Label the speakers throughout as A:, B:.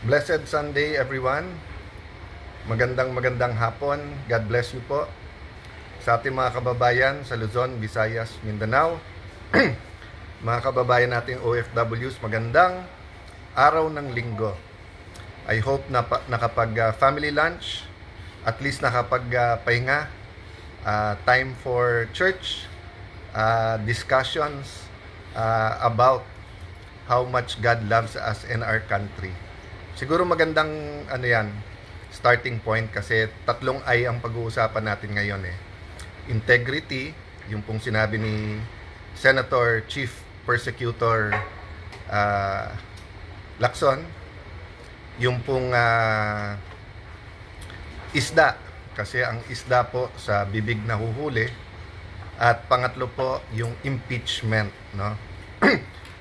A: Blessed Sunday everyone. Magandang hapon. God bless you po. Sa ating mga kababayan sa Luzon, Visayas, Mindanao. Mga kababayan nating OFWs, magandang araw ng linggo. I hope na nakapag family lunch, at least nakapag pahinga, time for church, discussions about how much God loves us and our country. Siguro magandang starting point kasi tatlong I ang pag-uusapan natin ngayon Integrity, yung pong sinabi ni Senator Chief Persecutor Lacson, yung pong isda, kasi ang isda po sa bibig nahuhuli, at pangatlo po yung impeachment, no?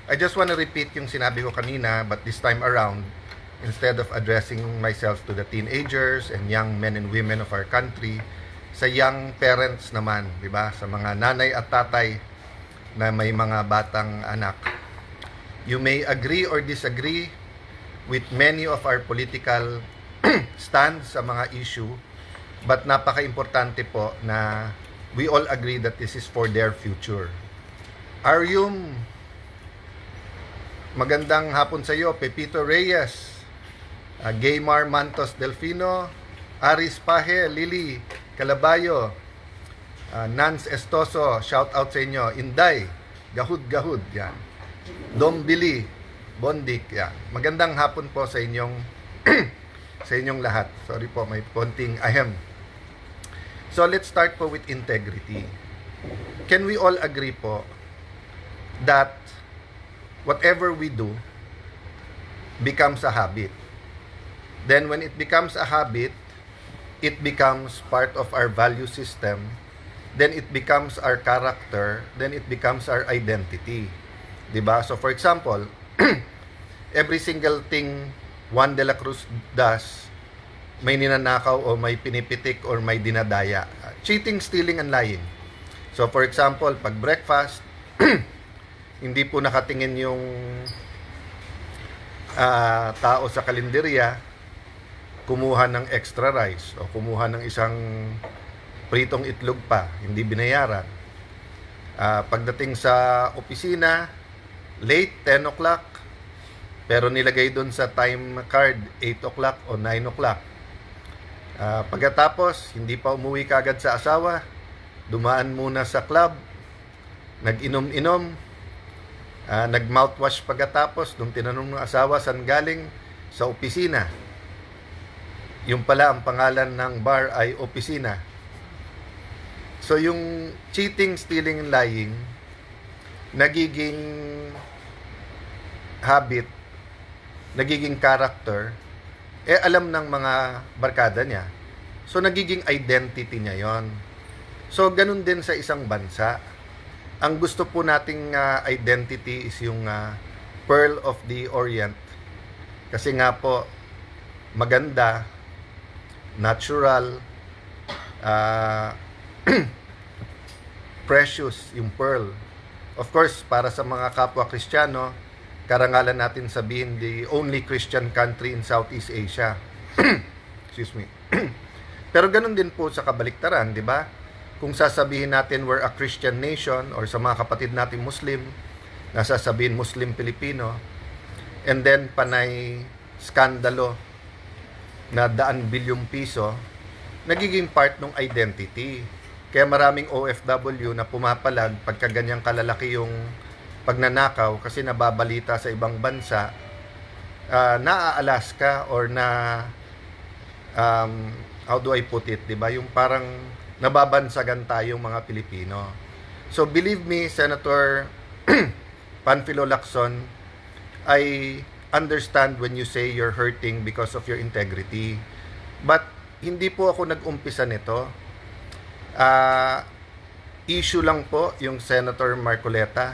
A: I just want to repeat yung sinabi ko kanina, but this time around, instead of addressing myself to the teenagers and young men and women of our country, sa young parents naman, di ba? Sa mga nanay at tatay na may mga batang anak. You may agree or disagree with many of our political stands sa mga issue, but napaka-importante po na we all agree that this is for their future. Aryum, magandang hapon sa iyo, Pepito Reyes, Gaymar Mantos Delfino, Aris Pahe, Lily Calabayo, Nance Estoso, shout out sa inyo, Inday, Gahud, yan. Dombili, Bondik, yan. Magandang hapon po sa inyong sa inyong lahat. Sorry po, may konting ahem. So let's start po with integrity. Can we all agree po that whatever we do becomes a habit? Then when it becomes a habit, it becomes part of our value system, then it becomes our character, then it becomes our identity. Diba? So for example, every single thing Juan de la Cruz does, may ninanakaw o may pinipitik or may dinadaya. Cheating, stealing, and lying. So for example, pag breakfast, hindi po nakatingin yung tao sa kalenderya, kumuha ng extra rice o kumuha ng isang pritong itlog pa, hindi binayaran. Pagdating sa opisina, late, 10 o'clock, pero nilagay doon sa time card 8 o'clock o 9 o'clock. Pagkatapos, hindi pa umuwi kagad sa asawa, dumaan muna sa club, nag-inom-inom, nag-mouthwash pagkatapos, nung tinanong ng asawa saan galing, sa opisina. Yung pala ang pangalan ng bar ay opisina. So yung cheating, stealing, and lying, nagiging habit, nagiging character, alam ng mga barkada niya. So nagiging identity niya yon. So ganun din sa isang bansa. Ang gusto po nating identity is yung Pearl of the Orient. Kasi nga po, maganda, natural, precious yung pearl. Of course, para sa mga kapwa Kristiyano, karangalan natin sabihin the only Christian country in Southeast Asia. Excuse me. Pero ganun din po sa kabaliktaran, di ba? Kung sasabihin natin we're a Christian nation, or sa mga kapatid natin Muslim, nasasabihin Muslim Pilipino, and then panay skandalo na daan bilyong piso, nagiging part ng identity. Kaya maraming OFW na pumapalag pagka ganyang kalalaki yung pagnanakaw kasi nababalita sa ibang bansa, naaalas ka or na how do I put it, diba? Yung parang nababansagan tayong mga Pilipino. So believe me, Senator Panfilo Lacson, I understand when you say you're hurting because of your integrity. But hindi po ako nag-umpisa nito. Issue lang po yung Senator Marcoleta.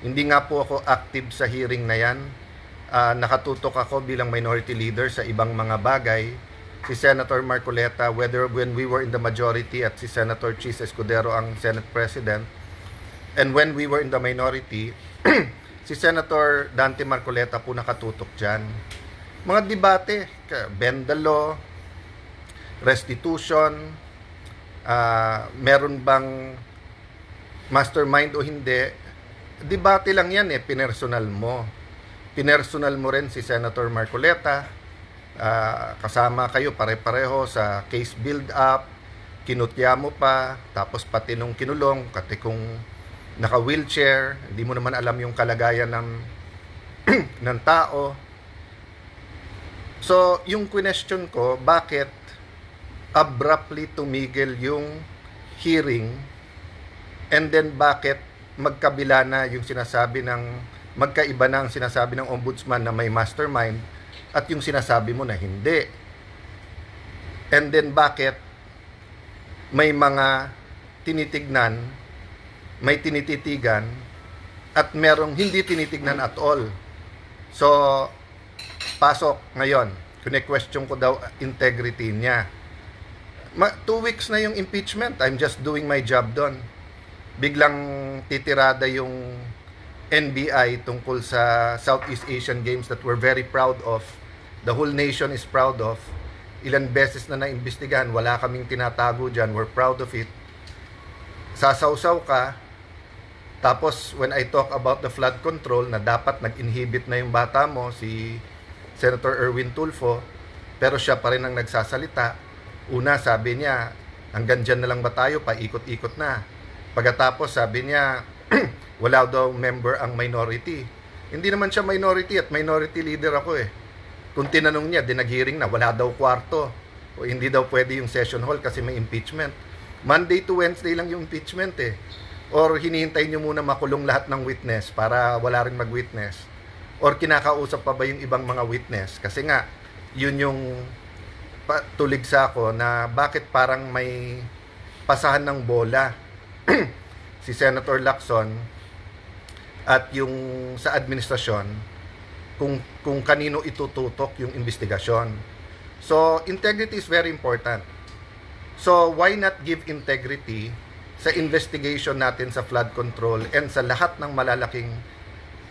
A: Hindi nga po ako active sa hearing na yan. Nakatutok ako bilang minority leader sa ibang mga bagay. Si Senator Marcoleta, whether when we were in the majority at si Senator Chis Escudero ang Senate President, and when we were in the minority, si Senator Dante Marcoleta po nakatutok dyan. Mga debate, bend the law, restitution, meron bang mastermind o hindi. Debate lang yan pinersonal mo. Pinersonal mo rin si Senator Marcoleta. Kasama kayo pare-pareho sa case build-up. Kinutya mo pa. Tapos pati nung kinulong, kati kung naka-wheelchair, hindi mo naman alam yung kalagayan ng, ng tao. So, yung question ko, bakit abruptly tumigil yung hearing, and then bakit magkabila na yung sinasabi ng, magkaiba na ang sinasabi ng ombudsman na may mastermind at yung sinasabi mo na hindi. And then bakit may mga tinitignan, may tinititigan, at merong hindi tinitignan at all. So, pasok ngayon. Kine-question ko daw integrity niya. 2 weeks na yung impeachment. I'm just doing my job doon. Biglang titirada yung NBI tungkol sa Southeast Asian Games that we're very proud of. The whole nation is proud of. Ilan beses na naimbestigahan, wala kaming tinatago dyan. We're proud of it. Sasawsaw ka. Tapos, when I talk about the flood control, na dapat nag-inhibit na yung bata mo, si Senator Erwin Tulfo, pero siya pa rin ang nagsasalita. Una, sabi niya, hanggang dyan na lang ba tayo, paikot-ikot na. Pagkatapos, sabi niya, wala daw member ang minority. Hindi naman siya minority at minority leader ako Kung tinanong niya, dinag-hearing na, wala daw kwarto. O hindi daw pwede yung session hall kasi may impeachment. Monday to Wednesday lang yung impeachment Or hinihintay nyo muna makulong lahat ng witness para wala rin mag-witness. Or kinakausap pa ba yung ibang mga witness? Kasi nga, yun yung tulig sa ako na bakit parang may pasahan ng bola si Senator Lacson at yung sa administrasyon kung kanino itututok yung investigasyon. So, integrity is very important. So, why not give integrity sa investigation natin sa flood control and sa lahat ng malalaking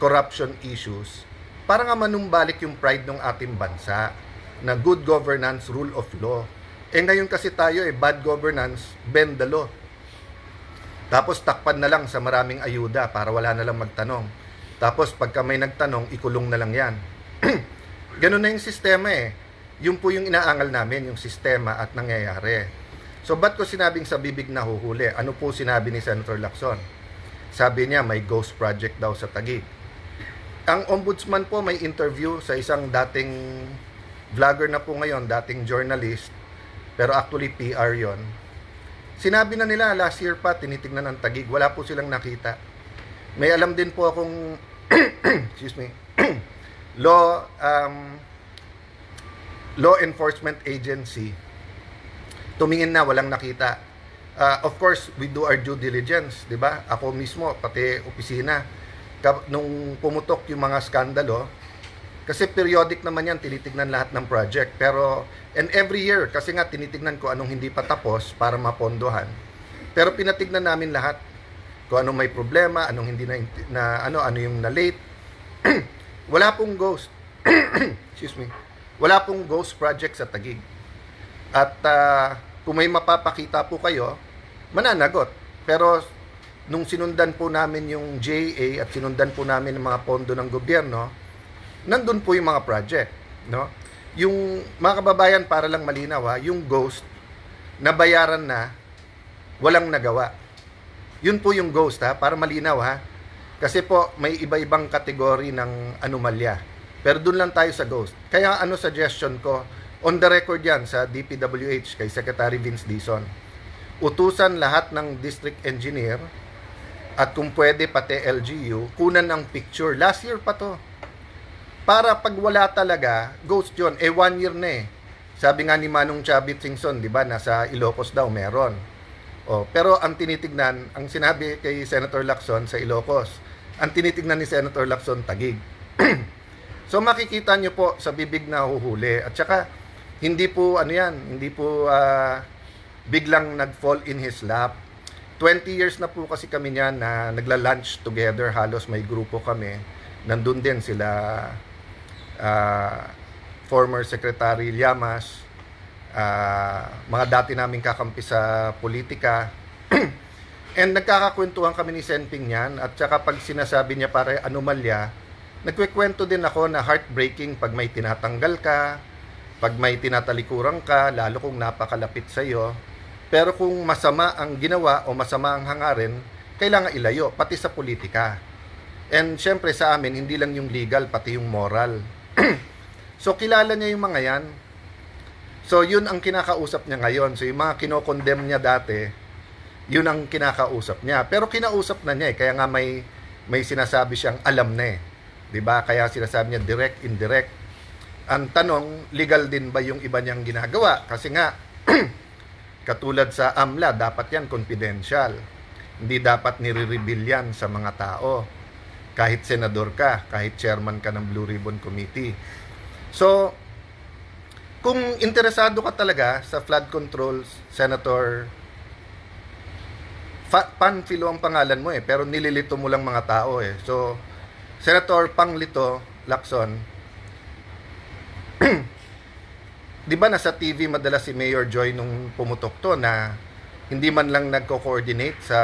A: corruption issues para nga manumbalik yung pride ng ating bansa na good governance, rule of law. Ngayon kasi tayo bad governance, bend the law. Tapos takpan na lang sa maraming ayuda para wala na lang magtanong. Tapos pagka may nagtanong, ikulong na lang yan. Ganun na yung sistema Yun po yung inaangal namin, yung sistema at nangyayari. So ba't ko sinabing sa bibig na huhuli? Ano po sinabi ni Senator Lacson? Sabi niya may ghost project daw sa Taguig. Ang ombudsman po may interview sa isang dating vlogger na po ngayon, dating journalist, pero actually PR yon. Sinabi na nila last year pa, tinitignan ng Taguig, wala po silang nakita. May alam din po akong excuse me, law enforcement agency, tumingin na, walang nakita. Of course, we do our due diligence, di ba? Ako mismo, pati opisina, nung pumutok yung mga skandalo, kasi periodic naman yan, tinitignan lahat ng project. Pero, and every year, kasi nga tinitignan ko anong hindi pa tapos para mapondohan. Pero pinatignan namin lahat. Kung anong may problema, anong hindi ano yung na-late. Wala pong ghost. Excuse me. Wala pong ghost project sa Taguig. At kung may mapapakita po kayo, mananagot. Pero nung sinundan po namin yung JA at sinundan po namin ang mga pondo ng gobyerno, nandun po yung mga project, no? Yung mga kababayan, para lang malinaw yung ghost na bayaran na walang nagawa. Yun po yung ghost para malinaw Kasi po may iba-ibang kategory ng anomalya. Pero dun lang tayo sa ghost. Kaya suggestion ko, on the record yan sa DPWH kay Secretary Vince Dizon. Utusan lahat ng district engineer at kung pwede pati LGU, kunan ng picture. Last year pa to. Para pag wala talaga, ghost yun. 1 year na Sabi nga ni Manong Chavit Singson, di ba, nasa Ilocos daw meron. Pero ang tinitignan, ang sinabi kay Senator Lacson sa Ilocos, ang tinitignan ni Senator Lacson, Taguig. So makikita nyo po sa bibig na huhuli. At saka, hindi po, hindi po biglang nag-fall in his lap. 20 years na po kasi kami niyan na nagla-lunch together, halos may grupo kami. Nandun din sila former Secretary Llamas, mga dati naming kakampi sa politika. And nagkakakwentuhan kami ni Senping niyan, at saka pag sinasabi niya para anomalya, nagkwekwento din ako na heartbreaking pag may tinatanggal ka, pag may tinatalikuran ka, lalo kung napakalapit sa iyo. Pero kung masama ang ginawa o masama ang hangarin, kailangan ilayo, pati sa politika. And syempre sa amin, hindi lang yung legal, pati yung moral. So kilala niya yung mga yan. So yun ang kinakausap niya ngayon. So yung mga kinokondemn niya dati, yun ang kinakausap niya. Pero kinausap na niya kaya nga may sinasabi siyang alam na 'Di ba? Kaya sinasabi niya direct, indirect. Ang tanong, legal din ba yung iba niyang ginagawa? Kasi nga, katulad sa AMLA, dapat yan confidential. Hindi dapat nire-reveal yan sa mga tao. Kahit senador ka, kahit chairman ka ng Blue Ribbon Committee. So, kung interesado ka talaga sa flood control, Senator Panfilo ang pangalan mo pero nililito mo lang mga tao So, Senator Panglito Lacson, di ba nasa TV madalas si Mayor Joy nung pumutok to na hindi man lang nagko-coordinate sa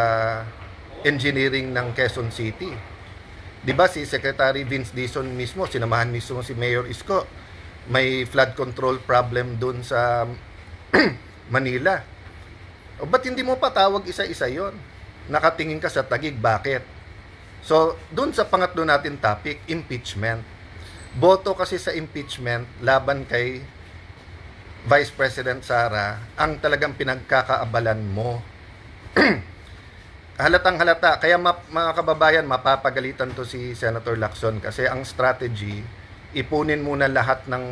A: engineering ng Quezon City. Di ba si Secretary Vince Dizon mismo, sinamahan mismo si Mayor Isko, may flood control problem dun sa Manila. O ba't hindi mo patawag isa-isa yon? Nakatingin ka sa Taguig, bakit? So, dun sa pangatlo natin topic, impeachment. Boto kasi sa impeachment laban kay Vice President Sara ang talagang pinagkakaabalan mo. Halatang halata. Kaya mga kababayan, mapapagalitan to si Senator Lacson kasi ang strategy, ipunin muna lahat ng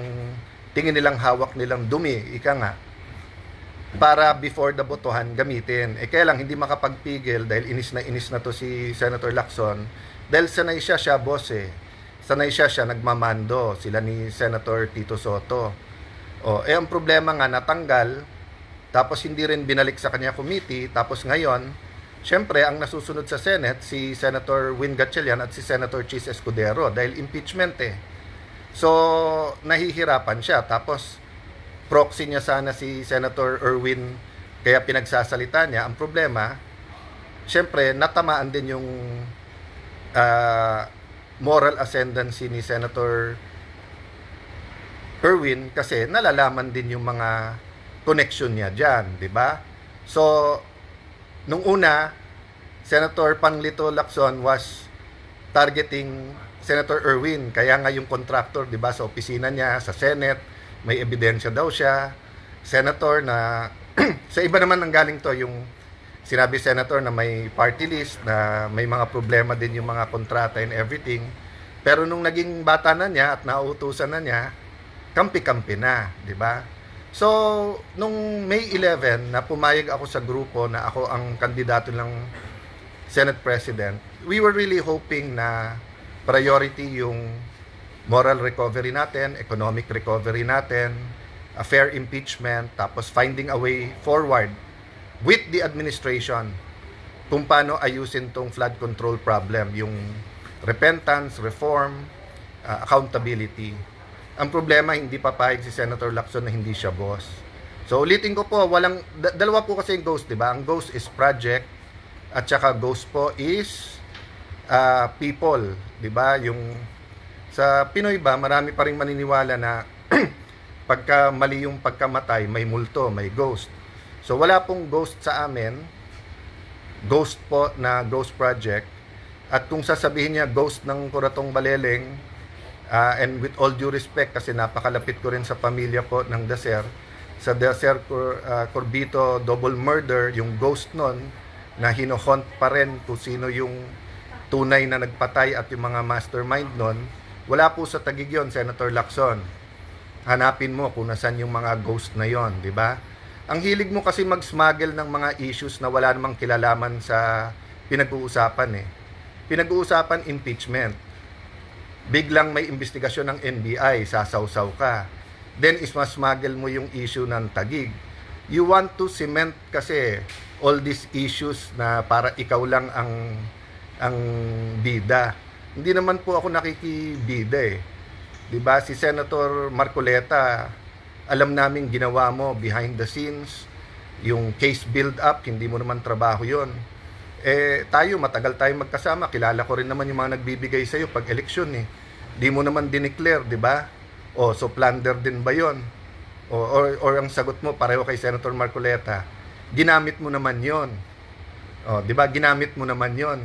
A: tingin nilang hawak nilang dumi, ika nga, para before the botohan gamitin. Kaya lang hindi makapagpigil dahil inis na to si Senator Lacson dahil sanay siya boss sanay siya nagmamando, sila ni Senator Tito Soto. Ang problema nga natanggal, tapos hindi rin binalik sa kanya committee, tapos ngayon syempre ang nasusunod sa Senate si Senator Win Gatchalian at si Senator Chis Escudero dahil impeachment So nahihirapan siya, tapos proxy niya sana si Senator Erwin, kaya pinagsasalita niya. Ang problema, syempre, natamaan din yung moral ascendancy ni Senator Erwin kasi nalalaman din yung mga connection niya dyan, di ba? So, nung una, Senator Panglito Lacson was targeting Senator Erwin, kaya nga yung contractor, di ba, sa opisina niya, sa Senate, may ebidensya daw siya, senator na sa iba naman nanggaling to yung sinabi senator na may party list, na may mga problema din yung mga kontrata and everything. Pero nung naging bata na niya at nauutusan na niya, kampi-kampi na, di ba? So, nung May 11 na pumayag ako sa grupo na ako ang kandidato ng Senate President, we were really hoping na priority yung moral recovery natin, economic recovery natin, a fair impeachment, tapos finding a way forward with the administration kung paano ayusin tong flood control problem, yung repentance, reform, accountability. Ang problema, hindi papayag si Senator Lacson na hindi siya boss. So ulitin ko po, dalawa po kasi yung ghost, di ba? Ang ghost is project at saka ghost po is people, di ba? Yung sa Pinoy ba, marami pa ring maniniwala na pagka mali yung pagkamatay, may multo, may ghost. So wala pong ghost sa amin. Ghost po na ghost project. At kung sasabihin niya ghost ng Kuratong Baleleng, and with all due respect kasi napakalapit ko rin sa pamilya po ng Dacer, sa Dacer Corbito double murder, yung ghost nun na hinohunt pa rin kung sino yung tunay na nagpatay at yung mga mastermind nun, wala po sa Taguig yon, Senator Lacson. Hanapin mo kung nasan yung mga ghost na yon, di ba? Ang hilig mo kasi mag-smuggle ng mga issues na wala namang kilalaman sa pinag-uusapan Pinag-uusapan impeachment. Biglang may investigasyon ng NBI, sasawsaw ka. Then isma-smuggle mo yung issue ng Taguig. You want to cement kasi all these issues na para ikaw lang ang bida. Hindi naman po ako nakikibida 'Di ba si Senator Marcoleta, alam namin ginawa mo behind the scenes, yung case build up, hindi mo naman trabaho 'yon. Tayo matagal tayong magkasama, kilala ko rin naman yung mga nagbibigay sa iyo pag eleksyon eh. Di mo naman dineclare, 'di ba? So plunder din ba 'yon? Or ang sagot mo pareho kay Senator Marcoleta, ginamit mo naman 'yon. 'Di ba? Ginamit mo naman 'yon.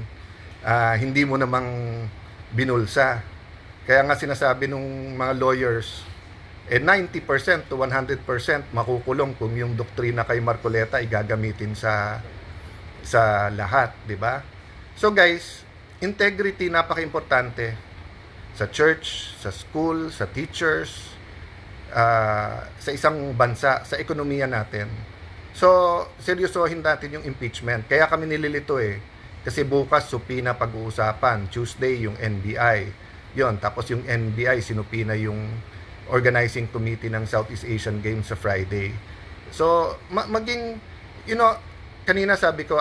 A: Hindi mo namang binulsa. Kaya nga sinasabi nung mga lawyers, 90% to 100% makukulong kung yung doktrina kay Marcoleta ay gagamitin sa lahat, 'di ba? So guys, integrity napaka-importante sa church, sa school, sa teachers, sa isang bansa, sa ekonomiya natin. So, seryosohin natin yung impeachment. Kaya kami nililito kasi bukas supina pag-uusapan, Tuesday yung NBI. Yon, tapos yung NBI sinupina yung organizing committee ng Southeast Asian Games sa Friday. So, maging, kanina sabi ko,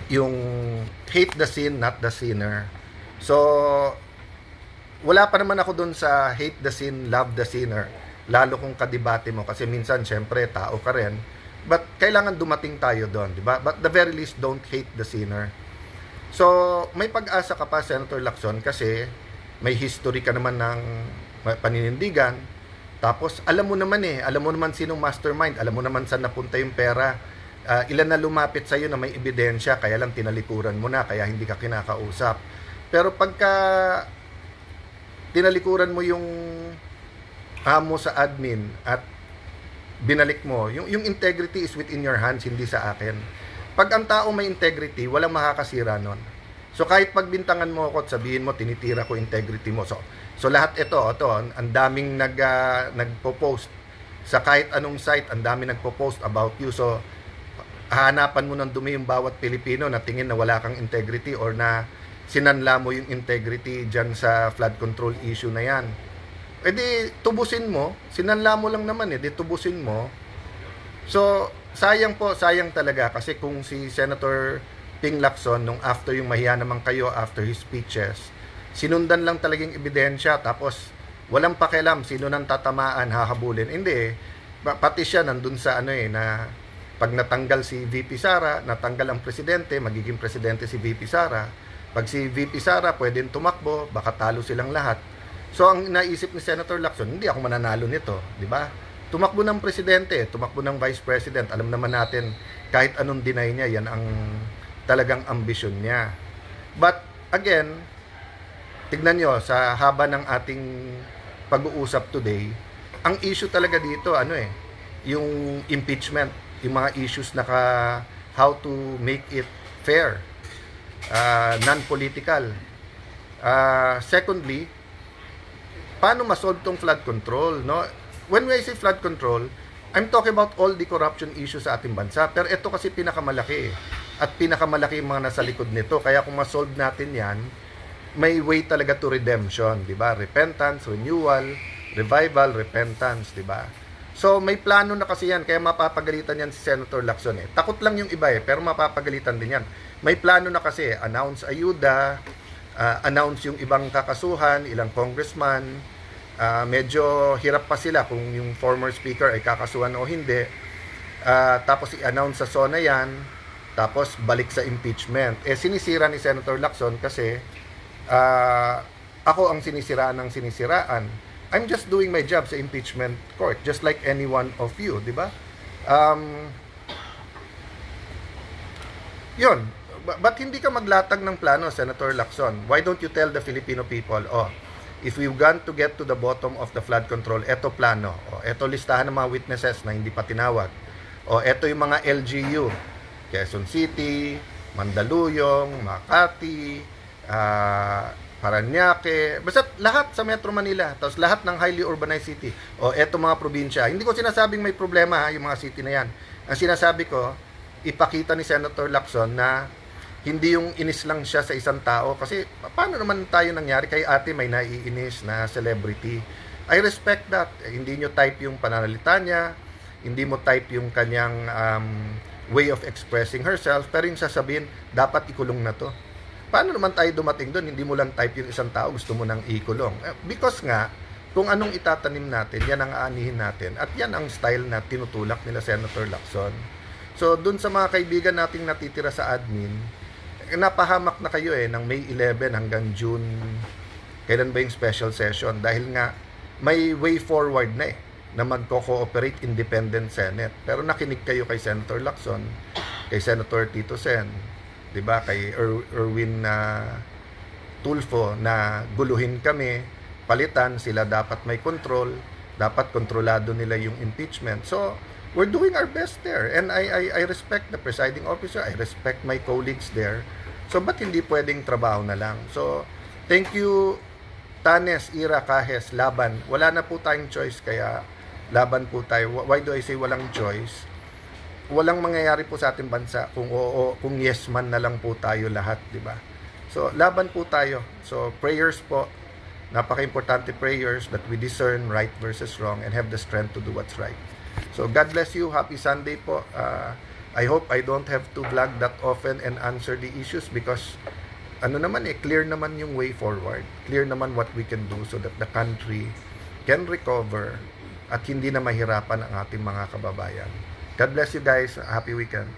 A: yung hate the sin, not the sinner. So, wala pa naman ako dun sa hate the sin, love the sinner. Lalo kung kadebate mo, kasi minsan, syempre, tao ka rin. But, kailangan dumating tayo doon, di ba? But the very least, don't hate the sinner. So, may pag-asa ka pa, Senator Lacson, kasi may history ka naman ng paninindigan. Tapos, alam mo naman sinong mastermind, alam mo naman saan napunta yung pera. Ilan na lumapit sa'yo na may ebidensya, kaya lang tinalikuran mo na, kaya hindi ka kinakausap. Pero pagka tinalikuran mo yung amo sa admin at binalik mo, yung integrity is within your hands, hindi sa akin. Pag ang tao may integrity, walang makakasira nun. So kahit pagbintangan mo ako at sabihin mo, tinitira ko integrity mo. So lahat ito, ang daming nagpo-post sa kahit anong site, ang daming nagpo-post about you. So hahanapan mo ng dumi yung bawat Pilipino na tingin na wala kang integrity or na sinanla mo yung integrity dyan sa flood control issue na yan. Tubusin mo, sinanla mo lang naman tubusin mo. So sayang talaga kasi kung si Senator Ping Lacson nung after yung mahiya naman kayo after his speeches, sinundan lang talagang ebidensya tapos walang pakialam sino nang tatamaan, hahabulin. Hindi pati siya nandun sa na pag natanggal si VP Sara, natanggal ang presidente, magiging presidente si VP Sara. Pag si VP Sara pwedeng tumakbo, baka talo silang lahat. So ang naisip ni Senator Lacson, hindi ako mananalo nito, di ba? Tumakbo ng presidente, tumakbo ng vice president. Alam naman natin, kahit anong deny niya, yan ang talagang ambisyon niya. But, again, tignan nyo, sa haba ng ating pag-uusap today, ang issue talaga dito, yung impeachment, yung mga issues na how to make it fair, non-political. Secondly, paano masolve tong flood control, no? When I say flood control, I'm talking about all the corruption issues sa ating bansa. Pero ito kasi pinakamalaki. At pinakamalaki yung mga nasa likod nito. Kaya kung masolve natin yan, may way talaga to redemption. Diba? Repentance, renewal, revival, repentance. Diba? So may plano na kasi yan. Kaya mapapagalitan yan si Senator Lacson. Takot lang yung iba pero mapapagalitan din yan. May plano na kasi. Announce ayuda, announce yung ibang kakasuhan, ilang congressman. Medyo hirap pa sila kung yung former speaker ay kakasuhan o hindi. Tapos i-announce sa SONA yan, tapos balik sa impeachment. Sinisira ni Senator Lacson kasi ako ang sinisiraan ng sinisiraan. I'm just doing my job sa impeachment court, just like any one of you, di ba? Yun. Ba't hindi ka maglatag ng plano, Senator Lacson? Why don't you tell the Filipino people, if we want to get to the bottom of the flood control, eto plano. Eto listahan ng mga witnesses na hindi pa tinawag. Eto yung mga LGU. Quezon City, Mandaluyong, Makati, Parañaque, basta lahat sa Metro Manila, tapos lahat ng highly urbanized city. Eto mga probinsya. Hindi ko sinasabing may problema yung mga city na yan. Ang sinasabi ko, ipakita ni Senator Lacson na hindi yung inis lang siya sa isang tao kasi paano naman tayo nangyari kay ate may naiinis na celebrity. I respect that. Hindi nyo type yung pananalita niya, hindi mo type yung kanyang way of expressing herself, pero yung sasabihin, dapat ikulong na to. paano naman tayo dumating doon? Hindi mo lang type yung isang tao, gusto mo nang ikulong. Because nga, kung anong itatanim natin, yan ang aanihin natin. At yan ang style na tinutulak nila Senator Lacson. So, dun sa mga kaibigan nating natitira sa admin, napahamak na kayo ng May 11 hanggang June. Kailan ba yung special session? Dahil nga, may way forward na na magko-cooperate independent Senate. Pero nakinig kayo kay Senator Lacson, kay Senator Tito Sen, 'di ba, kay Erwin Tulfo na guluhin kami, palitan sila, dapat may control, dapat kontrolado nila yung impeachment. So, we're doing our best there. And I respect the presiding officer, I respect my colleagues there. So, ba't hindi pwedeng trabaho na lang? So, thank you, Tanes, Ira, Kahes, laban. Wala na po tayong choice, kaya laban po tayo. Why do I say walang choice? Walang mangyayari po sa ating bansa kung kung yes man na lang po tayo lahat, di ba? So, laban po tayo. So, prayers po. Napaka-importante prayers that we discern right versus wrong and have the strength to do what's right. So, God bless you. Happy Sunday po. I hope I don't have to vlog that often and answer the issues because clear naman yung way forward. Clear naman what we can do so that the country can recover at hindi na mahirapan ang ating mga kababayan. God bless you guys. Happy weekend.